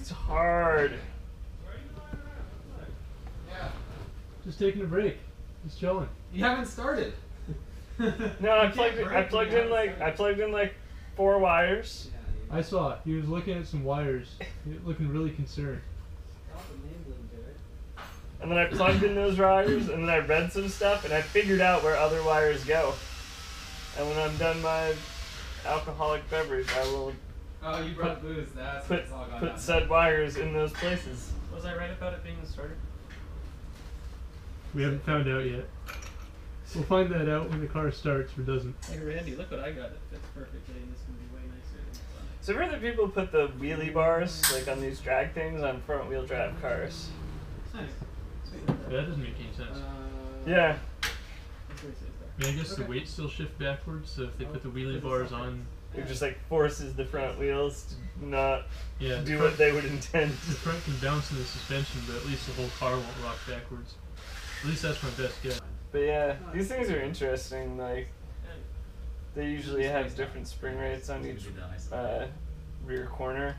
It's hard. Just taking a break. Just chilling. You haven't started. No, I plugged in like 4 wires. I saw it. He was looking at some wires, looking really concerned. And then I plugged in those wires, and then I read some stuff, and I figured out where other wires go. And when I'm done my alcoholic beverage, I will Oh, you brought booze. That's what it's all gone down. put said wires in those places. Was I right about it being the starter? We haven't found out yet. We'll find that out when the car starts or doesn't. Hey Randy, look what I got. It fits perfectly, and this is gonna be way nicer than the Sonic. So I've heard that people put the wheelie bars, like on these drag things, on front-wheel drive cars. Nice. Sweet. That doesn't make any sense. Yeah. That's what it says there. I mean, I guess the weights still shift backwards, so if they put the wheelie bars on... It just like forces the front wheels to not do what they would intend. The front can bounce in the suspension, but at least the whole car won't rock backwards. At least that's my best guess. But yeah, these things are interesting. Like, they usually have different spring rates on each rear corner.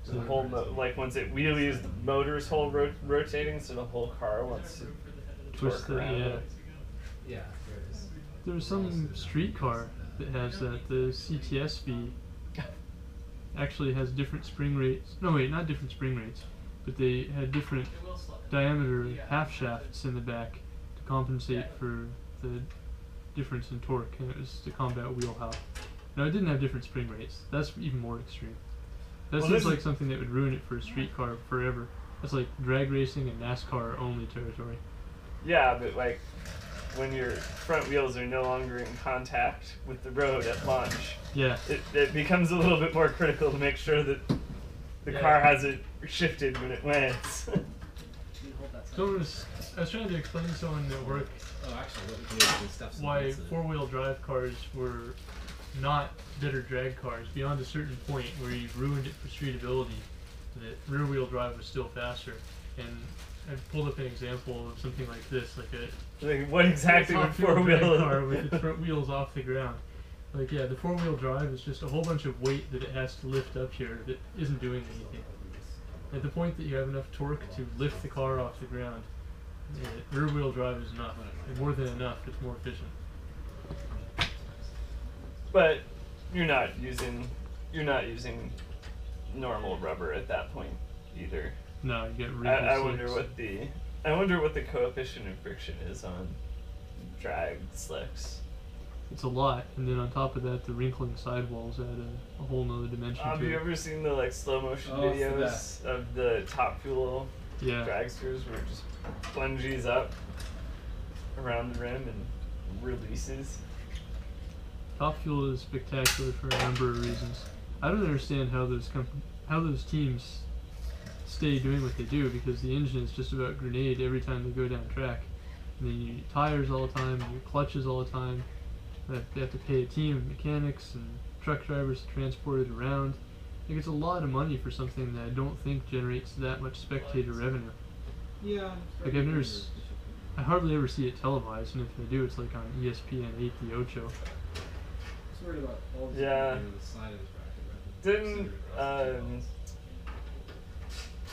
So the whole like once it wheelies, the motor's whole rotating, so the whole car wants to twist around. Yeah, there it is. There's some street car that has that. The CTSV actually has different spring rates. No, wait, not different spring rates, but they had different diameter half shafts in the back to compensate for the difference in torque, and it was to combat wheel hop. No, it didn't have different spring rates. That's even more extreme. That seems like something that would ruin it for a street car forever. That's like drag racing and NASCAR only territory. Yeah, but like when your front wheels are no longer in contact with the road at launch, yeah, it becomes a little bit more critical to make sure that the car hasn't shifted when it lands. So I was trying to explain to someone at work why four-wheel drive cars were not better drag cars beyond a certain point where you've ruined it for streetability, that rear-wheel drive was still faster. And I pulled up an example of something like this, like what exactly would four-wheel car with its front wheels off the ground. Like, yeah, the four-wheel drive is just a whole bunch of weight that it has to lift up here that isn't doing anything. At the point that you have enough torque to lift the car off the ground, rear-wheel drive is enough. And more than enough, it's more efficient. But you're not using normal rubber at that point either. No, you get really I wonder what the coefficient of friction is on drag slicks. It's a lot, and then on top of that, the wrinkling sidewalls add a whole nother dimension to it. Have you ever seen the like slow motion videos of the Top Fuel dragsters where it just plunges up around the rim and releases? Top Fuel is spectacular for a number of reasons. I don't understand how those teams stay doing what they do, because the engine is just about grenade every time they go down track. And then you need tires all the time, and your clutches all the time. They have to pay a team of mechanics and truck drivers to transport it around. Like, it's a lot of money for something that I don't think generates that much spectator revenue. Yeah. Like, I hardly ever see it televised, and if they do, it's like on ESPN 8 The Ocho. I was worried about all the side of this bracket.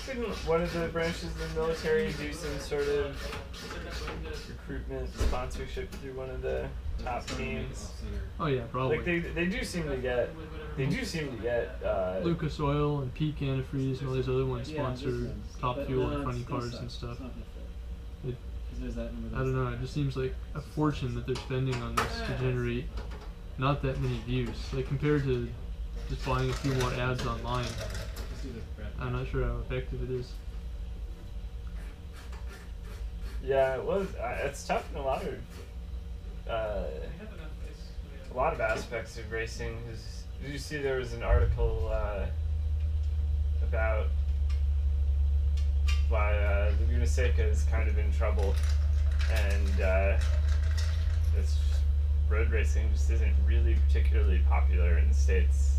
Didn't one of the branches of the military do some sort of recruitment sponsorship through one of the top teams? Oh yeah, probably. Like they do seem to get Lucas Oil and Peak Antifreeze and all these other ones sponsor Top Fuel and funny cars and stuff. I don't know, it just seems like a fortune that they're spending on this to generate not that many views. Like, compared to just buying a few more ads online, I'm not sure how effective it is. Yeah, well, it's tough in a lot of aspects of racing. Did you see there was an article about why Laguna Seca is kind of in trouble, and it's road racing just isn't really particularly popular in the States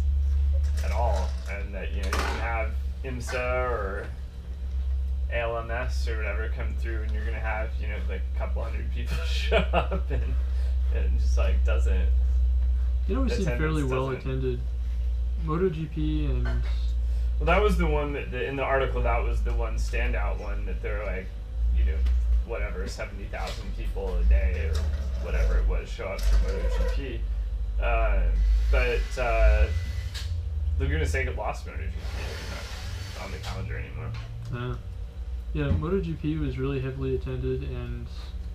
at all, and that you can have IMSA or ALMS or whatever come through, and you're gonna have like a couple hundred people show up, and it just like doesn't. It always seemed fairly well attended. MotoGP and Well, that was the one that in the article. That was the one standout one that they're like, whatever, 70,000 people a day or whatever it was show up for MotoGP. But Laguna Seca lost MotoGP. They're not on the calendar anymore. Yeah, MotoGP was really heavily attended, and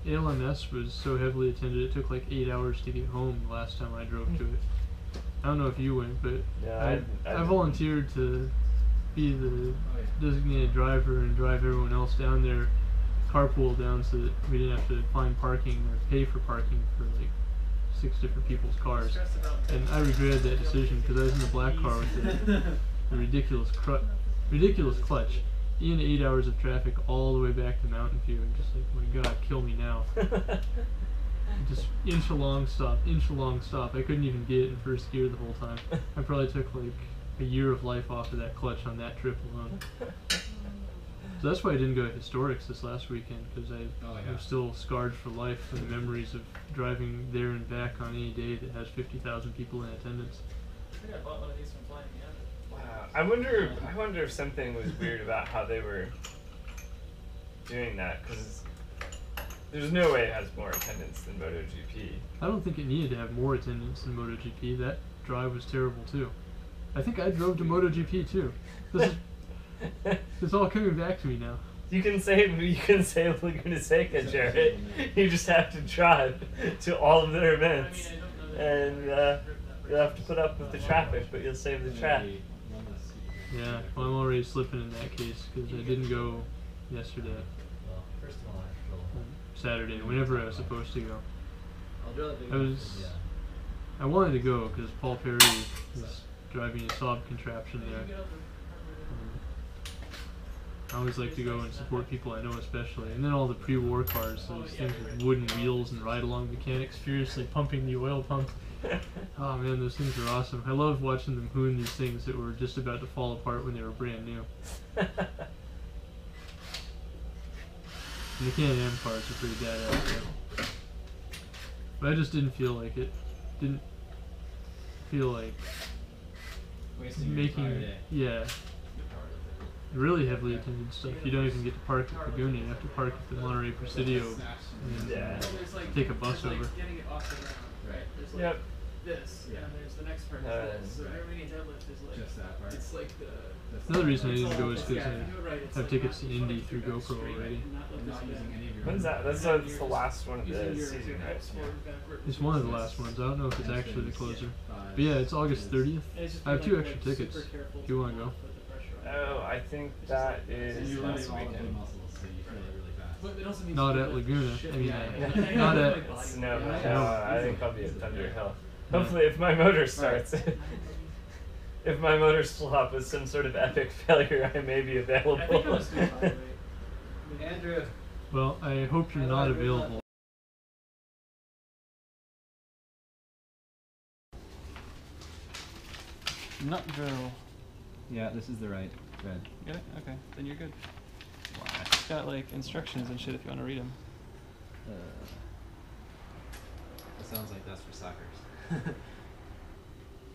ALMS was so heavily attended it took like 8 hours to get home the last time I drove to it. I don't know if you went, but Yeah, I volunteered to be the designated driver and drive everyone else down there, carpool down so that we didn't have to find parking or pay for parking for like 6 different people's cars. And I regretted that decision because I was in the black car with a ridiculous clutch. In 8 hours of traffic all the way back to Mountain View, and just like, my God, kill me now. Just inch long stop. I couldn't even get it in first gear the whole time. I probably took like a year of life off of that clutch on that trip alone. So that's why I didn't go to Historics this last weekend, because I'm still scarred for life from the memories of driving there and back on any day that has 50,000 people in attendance. I think I bought one of these from Flying Miata. Wow. I wonder if something was weird about how they were doing that, because there's no way it has more attendance than MotoGP. I don't think it needed to have more attendance than MotoGP. That drive was terrible too. I think I drove to MotoGP too. It's all coming back to me now. You can say Laguna Seca, Jarrett. You just have to drive to all of their events, and you'll have to put up with the traffic, but you'll save the traffic. Yeah, well, I'm already slipping in that case because I didn't go yesterday. Saturday, whenever I was supposed to go. I wanted to go because Paul Perry was driving a Saab contraption there. I always like to go and support people I know especially. And then all the pre-war cars, those things with wooden wheels and ride-along mechanics furiously pumping the oil pump. Oh man, those things are awesome. I love watching them hoon these things that were just about to fall apart when they were brand new. And the Can-Am cars are pretty badass too. But I just didn't feel like it. Didn't feel like making, yeah, really heavily attended stuff. You don't even get to park at Laguna. You have to park at the Monterey Presidio and take a bus over. Yep. This, and there's the next part. So every deadlift is like just that part. It's like the. Another reason I didn't go is because I have tickets to Indy through GoPro already. When's that? That's the last one of the season, right? It's one of the last ones. I don't know if it's actually the closer. But yeah, it's August 30th. I have 2 extra tickets if you want to go. Oh, I think that is last weekend. Not at Laguna. I mean, not at... No, I think I'll be at Thunder Hill. Hopefully, if my motor starts, if my motor's flop with some sort of epic failure, I may be available. I think I was doing fine, right? Andrew. Well, I hope you're not available. Nut drill. Yeah, this is the right red. Get it? Okay, then you're good. Wow. It's got like instructions and shit if you want to read them. That sounds like that's for suckers.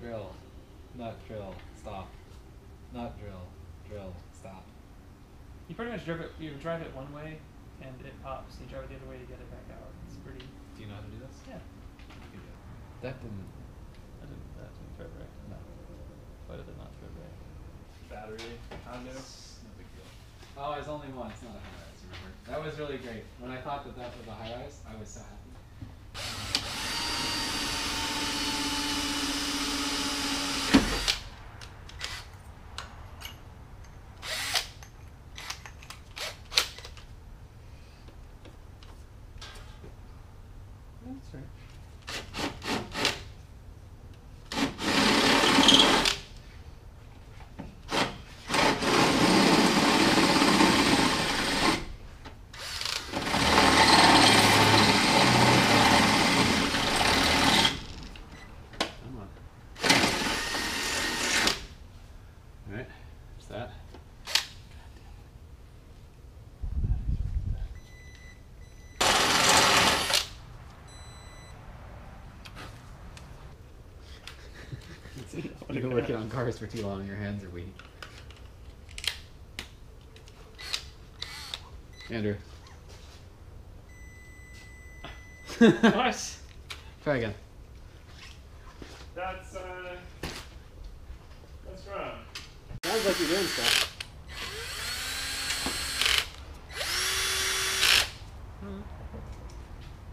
Drill, nut drill, stop. Nut drill, drill, stop. You pretty much drive it one way and it pops. You drive it the other way to get it back out. It's pretty. Do you know how to do this? Yeah. You can do it. That didn't. That didn't thread right. No. Why did it not thread right? Battery, Hondo. No big deal. Oh, it's only one. It's not a high rise. Remember? That was really great. When I thought that was a high rise, I was so happy. That's right. Alright, there's that. You've been working on cars for too long, your hands are weak. Andrew. What? Try again. That's wrong. Sounds like you're doing stuff.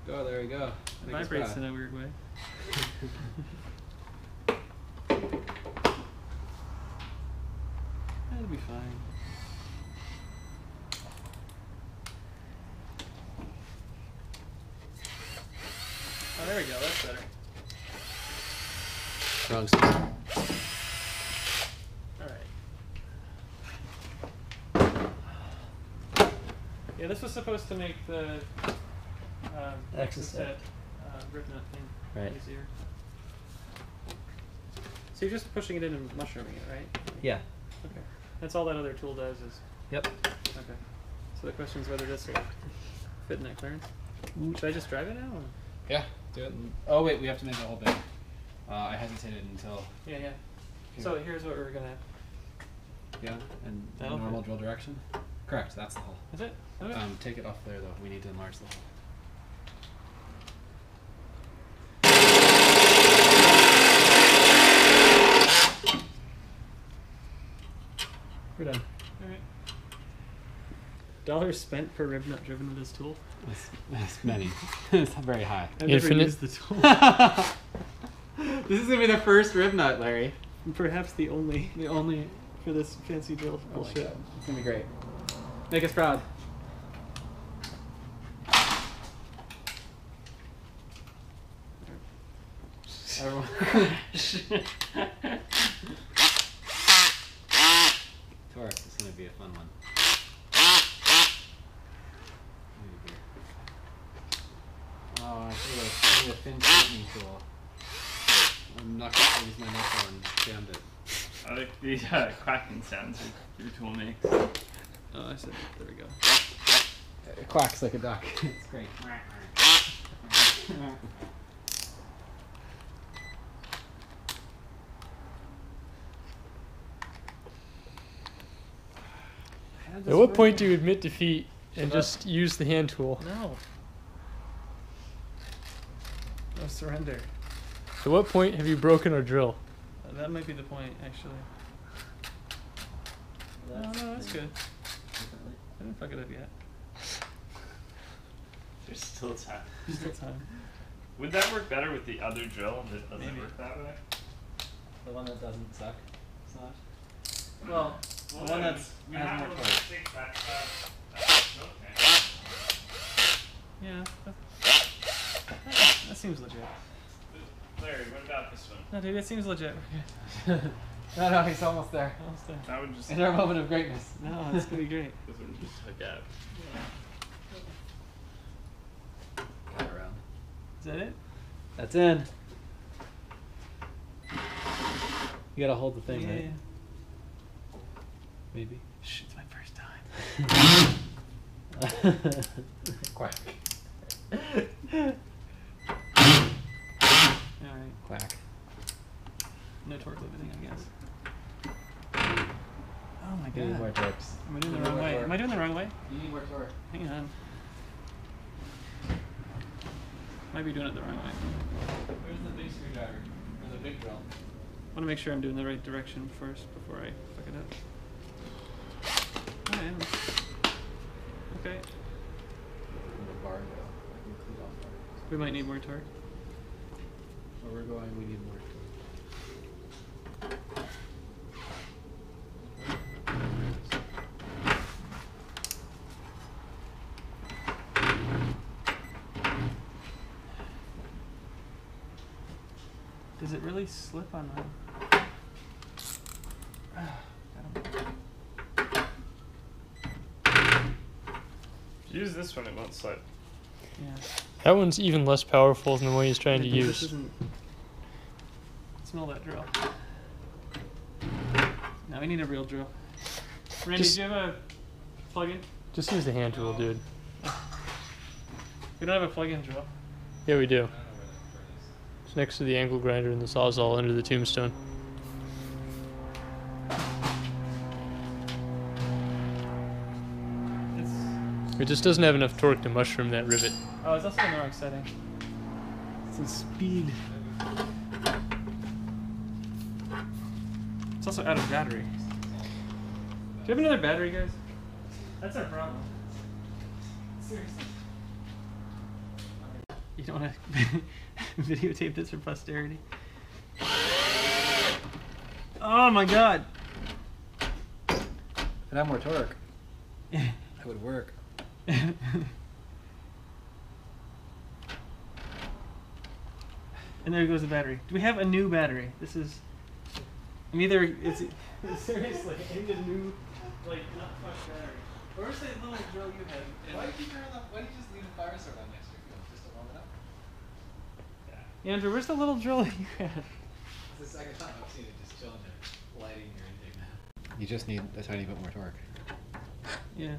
Oh, there we go. It Make us vibrates proud. in a weird way. That'll be fine. Oh, there we go. That's better. Wrong spot. Alright. Yeah, this was supposed to make the Exoset. rip nut thing Right. easier. So you're just pushing it in and mushrooming it, right? Yeah. Okay. That's all that other tool does is... Yep. Okay. So the question is whether this will fit in that clearance. Should I just drive it now? Or? Yeah. Do it. Oh wait, we have to make the whole thing. I hesitated until. Yeah, yeah. Here. So here's what we're gonna... Yeah, and That'll normal fit. drill direction. Correct. That's the hole. Is it? Okay. Take it off there though. We need to enlarge the hole. We're done. Alright. Dollars spent per rib nut driven with this tool? That's many. It's very high. I've never Infinite? used the tool. This is gonna be the first rib nut, Larry. Perhaps the only The only. for this fancy drill Oh my bullshit. God. It's gonna be great. Make us proud. Everyone. Torque is gonna be a fun one. Oh, I should have a thin straightening tool. I'm not gonna use my knuckle and jammed it. I like the quacking sounds your tool makes. Oh, I said, there we go. It quacks like a duck. It's great. At what point do you admit defeat and just use the hand tool? No. No surrender. At what point have you broken our drill? That might be the point, actually. No, that's good. I didn't fuck it up yet. There's still time. Still time. Would that work better with the other drill that doesn't Maybe. work that way? The one that doesn't suck. It's not. Well, The one that's we has have more to torque. fix that stroke tank. yeah. That seems legit. Larry, what about this one? No, dude, it seems legit. No, he's almost there. Almost there. That would just In our moment of greatness. No, it's gonna be great. this would just hook up. Got around. Is that it? That's in. You gotta hold the thing, yeah, right? yeah. Maybe. Shh, it's my first time. Quack. Alright. Quack. No torque limiting, I guess. Oh my You need more god. torques. Am I doing the You need wrong more way? torque. Am I doing the wrong way? You need more torque. Hang on. Might be doing it the wrong way. Where's the big screwdriver? Or the big drill? I want to make sure I'm doing the right direction first before I fuck it up. Oh, I am. Okay. The bar go. I can clean off bar. We might need more torque. Where we're going, we need more torque. Does it really slip on mine? If you use this one, it won't slip. Yeah. That one's even less powerful than the one he's trying to Yeah, 'cause use. This isn't... Smell that drill. Now we need a real drill. Randy, Just- do you have a plug-in? Just use the hand tool, dude. We don't have a plug-in drill. Yeah, we do. It's next to the angle grinder and the sawzall under the tombstone. It's It just doesn't have enough torque to mushroom that rivet. Oh, it's also in the wrong setting. It's in speed. It's also out of battery. Do you have another battery, guys? That's our problem. Seriously. You don't want to videotape this for posterity? Oh my god! If it had more torque, that would work. And there goes the battery. Do we have a new battery? This is... I'm either... It's seriously, I need a new, like, not fresh battery. Where's that little drill you had? Why did you just leave the fire start on next to your field? Just to warm it up? Andrew, where's the little drill you had? It's the second time I've seen it just chilling there, lighting your intake now. You just need a tiny bit more torque. Yeah.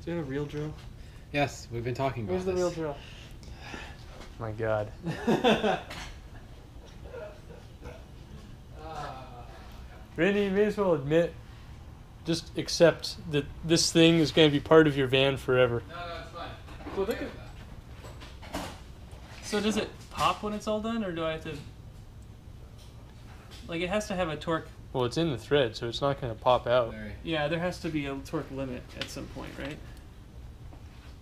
Do you have a real drill? Yes, we've been talking about Where's the this. real drill? My God. Randy, you may as well admit, just accept that this thing is going to be part of your van forever. No, it's fine. Well, look at... So does it pop when it's all done, or do I have to... Like, it has to have a torque... Well, it's in the thread, so it's not going to pop out. Yeah, there has to be a torque limit at some point, right?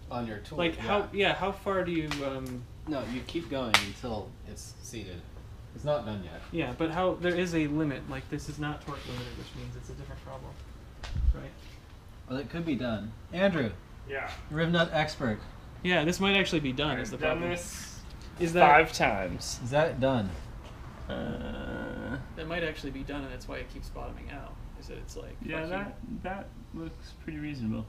On your tool. Like, how far do you... No, you keep going until it's seated. It's not done yet. Yeah, but there is a limit. Like, this is not torque limited, which means it's a different problem, right? Well, it could be done. Andrew, Yeah. Rivnut expert. Yeah, this might actually be done. Is the I've done problem? this Is that 5 times. Is that done? that might actually be done, and that's why it keeps bottoming out. Is that it's like Yeah, fuck you. that looks pretty reasonable.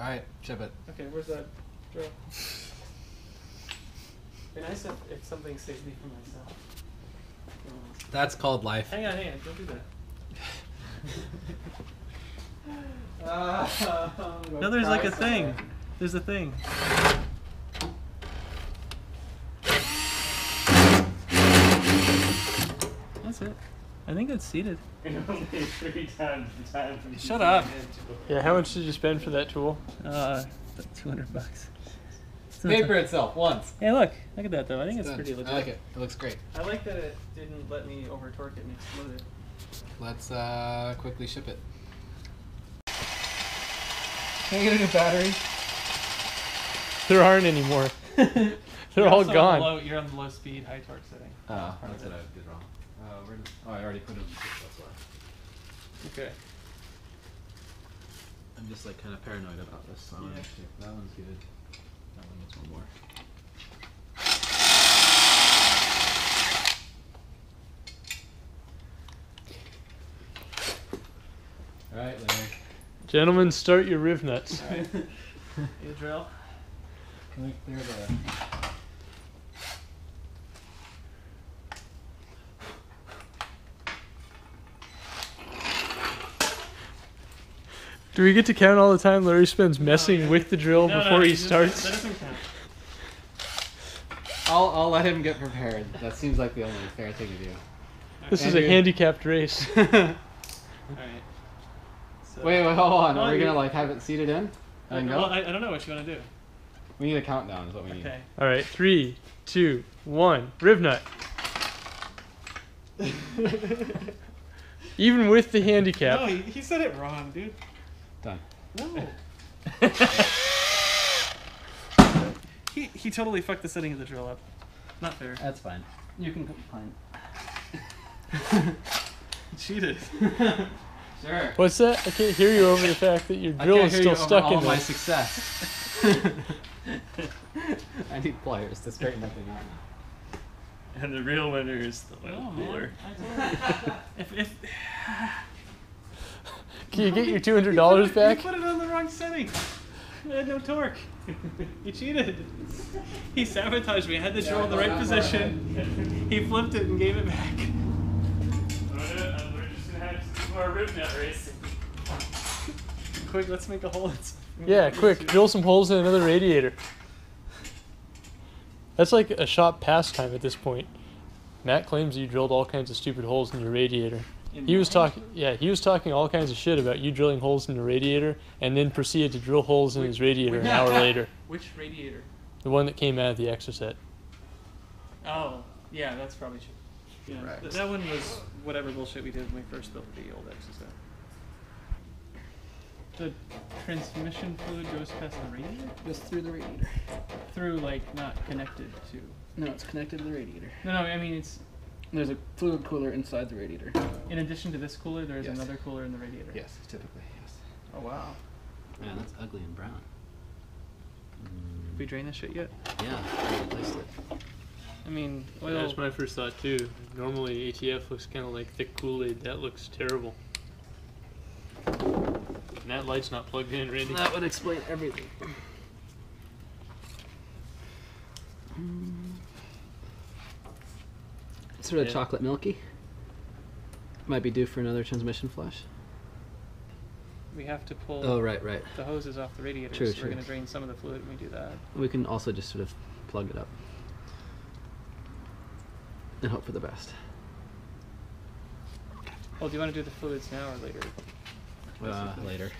All right, ship it. Okay, where's that drill? Be nice if something saved me from myself. That's called life. Hang on, don't do that. No, there's like a thing. There's a thing. That's it. I think it's seated. Only 3 times the time. Shut up. Yeah, how much did you spend for that tool? $200. Paper itself once. Hey, look at that though. I think it's Done. pretty legit. I like it. It looks great. I like that it didn't let me over torque it and explode it. Let's quickly ship it. Can I get a new battery? There aren't anymore. They're all gone. You're on the low speed, high torque setting. Oh, that's what I did wrong. I already put it in the that's why. Okay. I'm just like kind of paranoid about this, so I want to check. That one's good. That one needs one more. Alright, Larry. Gentlemen, start your riv nuts. Alright. You drill? Can we clear the... Do we get to count all the time Larry spends messing with the drill before he starts? That doesn't count. I'll let him get prepared. That seems like the only fair thing to do. This is a handicapped race. Alright. So Wait, hold on. Oh, Are we you- gonna like have it seated in? And go? Well, I don't know what you want to do. We need a countdown is what we need. Okay. All right, 3, 2, 1, riv nut. Even with the handicap. No, he said it wrong, dude. Done. No. He totally fucked the setting of the drill up. Not fair. That's fine. You can complain. Cheated. Sure. What's that? I can't hear you over the fact that your drill is still stuck in all my there. success. I need pliers to straighten that thing out. And the real winner is the oil Oh, cooler. if Can you get your $200 back? You put it on the wrong setting. I had no torque. He cheated. He sabotaged me. I had the drill in the right position. He flipped it and gave it back. We're just gonna have to do more rib nut racing. Quick, let's make a hole. Yeah, quick, drill some holes in another radiator. That's like a shop pastime at this point. Matt claims you drilled all kinds of stupid holes in your radiator. He was talking. Yeah, he was talking all kinds of shit about you drilling holes in the radiator, and then proceeded to drill holes in his radiator an hour later. Which radiator? The one that came out of the Exocet. Oh, yeah, that's probably true. Yeah, Right. that one was whatever bullshit we did when we first built the old Exocet. The transmission fluid goes past the radiator? Goes through the radiator. Through, like, not connected to... No, it's connected to the radiator. No, I mean, it's... There's a fluid cooler inside the radiator. In addition to this cooler, there's Yes. another cooler in the radiator. Yes, typically, yes. Oh, wow. Man, that's ugly and brown. Have we drained this shit yet? Yeah, I replaced it. I mean, Well, that's my first thought too. Normally ATF looks kind of like thick Kool-Aid. That looks terrible. And that light's not plugged in, Randy. That would explain everything. Sort of Yeah. chocolate milky. Might be due for another transmission flush. we have to pull Oh, right. the hoses off the radiator, True, so true. we're going to drain some of the fluid when we do that. We can also just sort of plug it up and hope for the best. Well, do you want to do the fluids now or later? Later.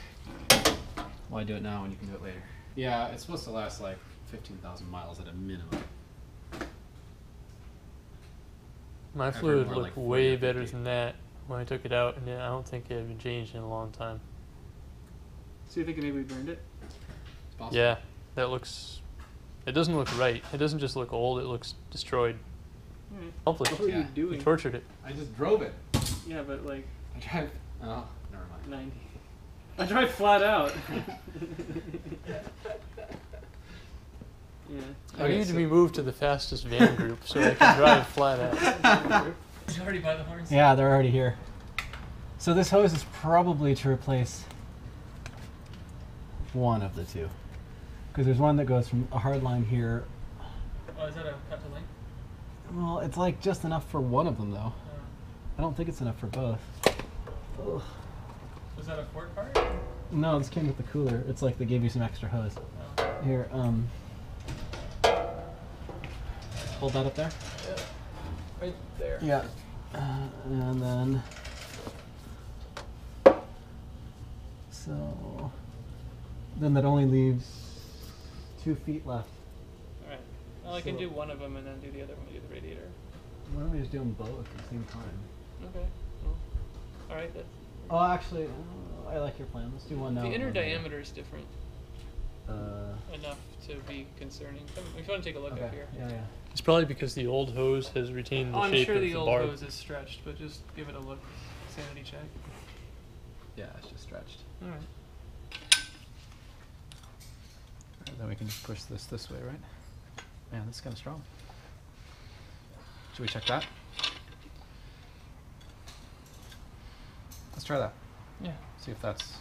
Why do it now when you can do it later? Yeah, it's supposed to last like 15,000 miles at a minimum. My I've heard fluid more looked like 40 way or better 50. than that when I took it out, and I don't think it had been changed in a long time. So you think maybe we burned it? It's possible. Yeah, that looks. It doesn't look right. It doesn't just look old. It looks destroyed. Hopefully, What were Yeah. you we doing? tortured it. I just drove it. Yeah, but like I drive. Oh, never mind. 90. I drive flat out. Yeah. I Okay, need to so- be moved to the fastest van group so I can drive flat out. He's already by the horns. Yeah, they're already here. So this hose is probably to replace one of the two. Because there's one that goes from a hard line here. Oh, is that a cut to length? Well, it's like just enough for one of them though. I don't think it's enough for both. Ugh. Was that a Ford part? No, this came with the cooler. It's like they gave you some extra hose. Oh. Here, hold that up there. Right there. Yeah. And then, so, then that only leaves 2 feet left. Alright. Well, I can So- do one of them and then do the other one, do the radiator. Why don't we just do them both at the same time? Okay. Well, alright, that's... Oh, actually, I like your plan. Let's do one now. The and inner one later. diameter is different enough to be concerning. If you want to take a look Okay. up here. Yeah. It's probably because the old hose has retained the I'm shape sure of the the old barb. hose is stretched, but just give it a look. Sanity check. Yeah, it's just stretched. Alright. Alright, then we can just push this way, right? Man, this is kind of strong. Should we check that? Let's try that. Yeah. See if that's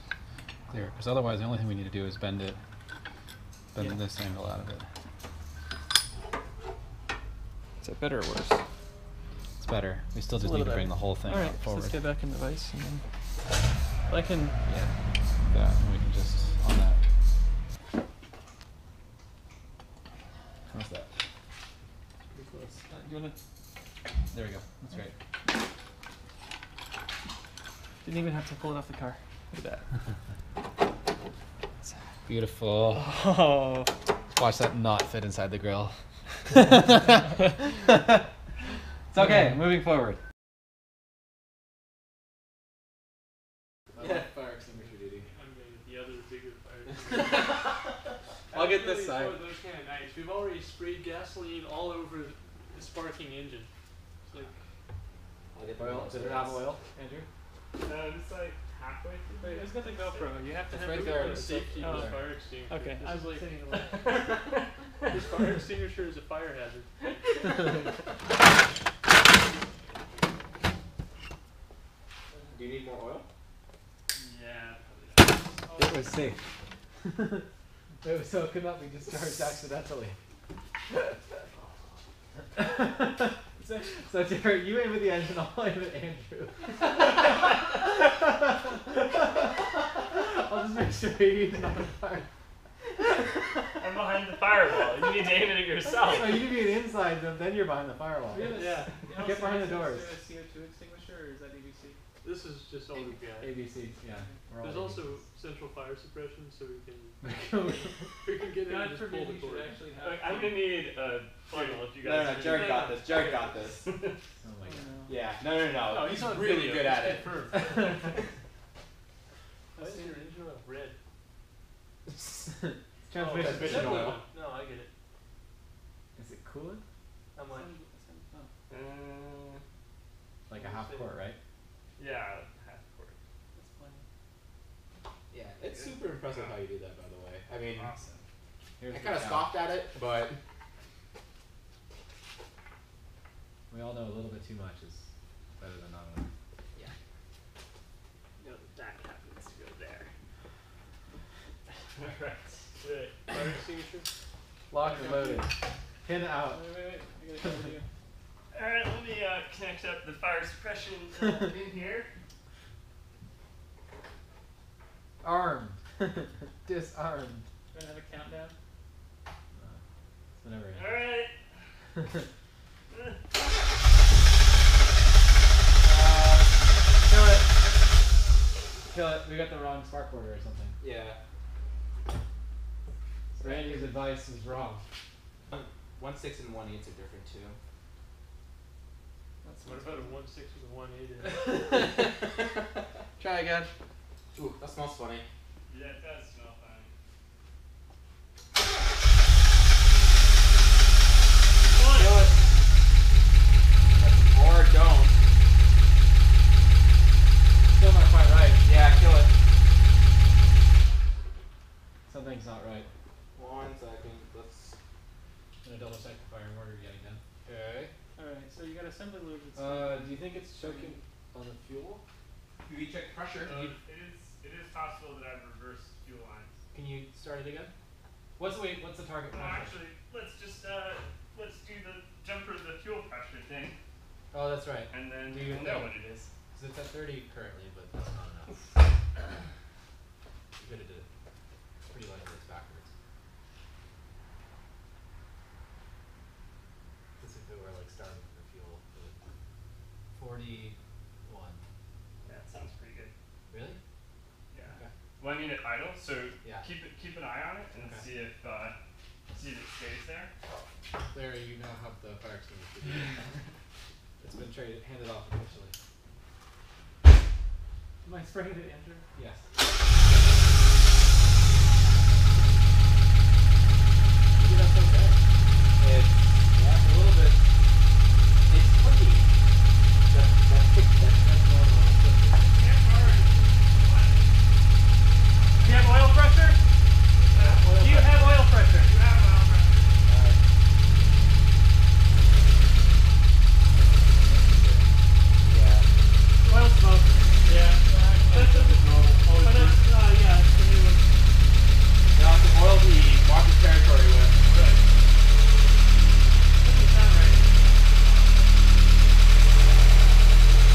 clear. Because otherwise, the only thing we need to do is bend it, bend Yeah. this angle out of it. Is that better or worse? It's better. We still It's a just need little to bring better. the whole thing Alright, out so forward. let's get back in the vise and then... I can... Yeah, that, and we can just on that. How's that? Pretty close. You wanna... There we go. That's great. Didn't even have to pull it off the car. Look at that. Beautiful. Oh. Watch that not fit inside the grill. It's okay. Moving forward. Yeah. Fire extinguisher duty. I'm gonna get the other bigger fire. I'll get this side. Those kind of nice. We've already sprayed gasoline all over the sparking engine. It's like, Oil? Does it have oil, Andrew? it's like halfway through. Wait, who's got the GoPro? You have to It's have right the there. The safety Oh. of the fire extinguisher. Okay, This I is was like, like... this fire extinguisher is a fire hazard. Do you need more oil? Yeah. It was safe. So it could not be discharged accidentally. So Jared, you aim at the engine, I'll aim at Andrew. I'll just make sure he's not on fire. I'm behind the firewall. You need to aim it at yourself. No, you need to be an inside, then you're behind the firewall. Yeah. Get behind the doors. Is there a CO2 extinguisher or is that EBC? This is just all we've got. ABC, yeah. We're There's all also ABCs. central fire suppression, so we can get in and God just forbid pull we the should cord. actually have. Look, I'm gonna need a funnel if you guys. No, Jared got this. Jared got this. Oh my god. Yeah. No. No, He's on really video. good at It's it. confirmed. Why is your engine oil red? Transmission Oh, oil. no, I get it. Is it coolant? I'm like, Like a half quart, right? Yeah, half quart. That's plenty. Yeah, it's super impressive how you do that, by the way. I mean, Awesome. Here's I the kind of cow. scoffed at it, but We all know a little bit too much is better than not enough. No, that happens to go there. Alright. Good. fire extinguisher. Lock and loaded. Pin out. Wait. I gotta cover you. Alright, let me connect up the fire suppression in here. Armed. Disarmed. Do I have a countdown? Whenever. Alright. Kill it. Kill it. We got the wrong spark order or something. yeah. Randy's advice was wrong. 1.6 and 1.8 are different too. That's What about a 1.6 with a 1.8 in it? Try again. Ooh, that smells funny. Yeah, it does smell funny. Kill it. Or don't. Still not quite right. Yeah, kill it. Something's not right. 1 second. Let's. I'm gonna double check the firing order you're getting done. Okay. Alright, so you got assembly lube that's Do you think it's choking on the fuel? You check pressure. It is possible that I've reversed fuel lines. Can you start it again? What's the target No, pressure? actually, let's just let's do the jumper the fuel pressure thing, Oh, that's right. and then Do your we'll know thing. what it is. Because it's at 30 currently, but that's not enough. You could have did it pretty light works backwards. As if it were like starting for fuel. 41. That sounds pretty good. Really? Yeah. Okay. Well, I mean it idle, so Yeah. keep an eye on it and Okay. see if it stays there. There, you now have the fire extinguisher. It's been handed off officially. Am I spraying it, Andrew? Yes. Maybe that's okay. It's a little bit. It's cookie. That's normal. Do you have oil pressure? Do you have oil pressure? Yeah. Oil smoke. Yeah. That's normal. Always but it's, yeah, it's the new one. Now to oil the market territory with. Good. Doesn't sound right.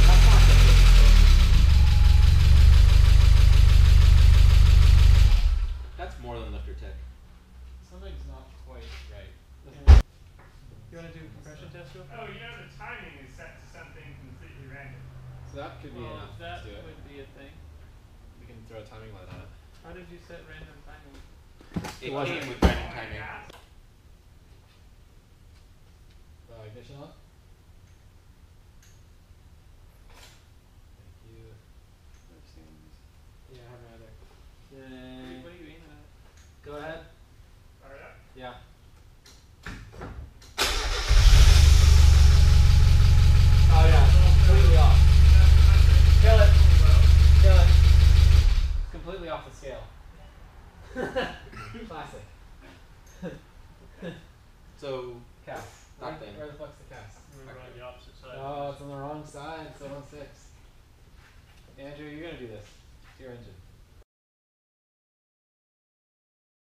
That's not good. That's more than lifter tick. Something's not quite right. You want to do a compression test real quick? Oh, you know the timing is set to something completely random. So that could be Well, enough that to do it. would be a thing. We can throw a timing light on it. How did you set random timing? It wasn't. came with random timing. Ignition on. Thank you. I've seen these. Yeah, I haven't either. What are you aiming at? Go ahead. Fire it up. Yeah. Oh yeah, it's completely off. Kill it. Kill it. It's completely off the scale. Classic. So Cast. Nothing. Where the fuck's the cast? We're on the opposite side. Oh, it's on the wrong side. 716. Andrew, you're gonna do this. It's your engine.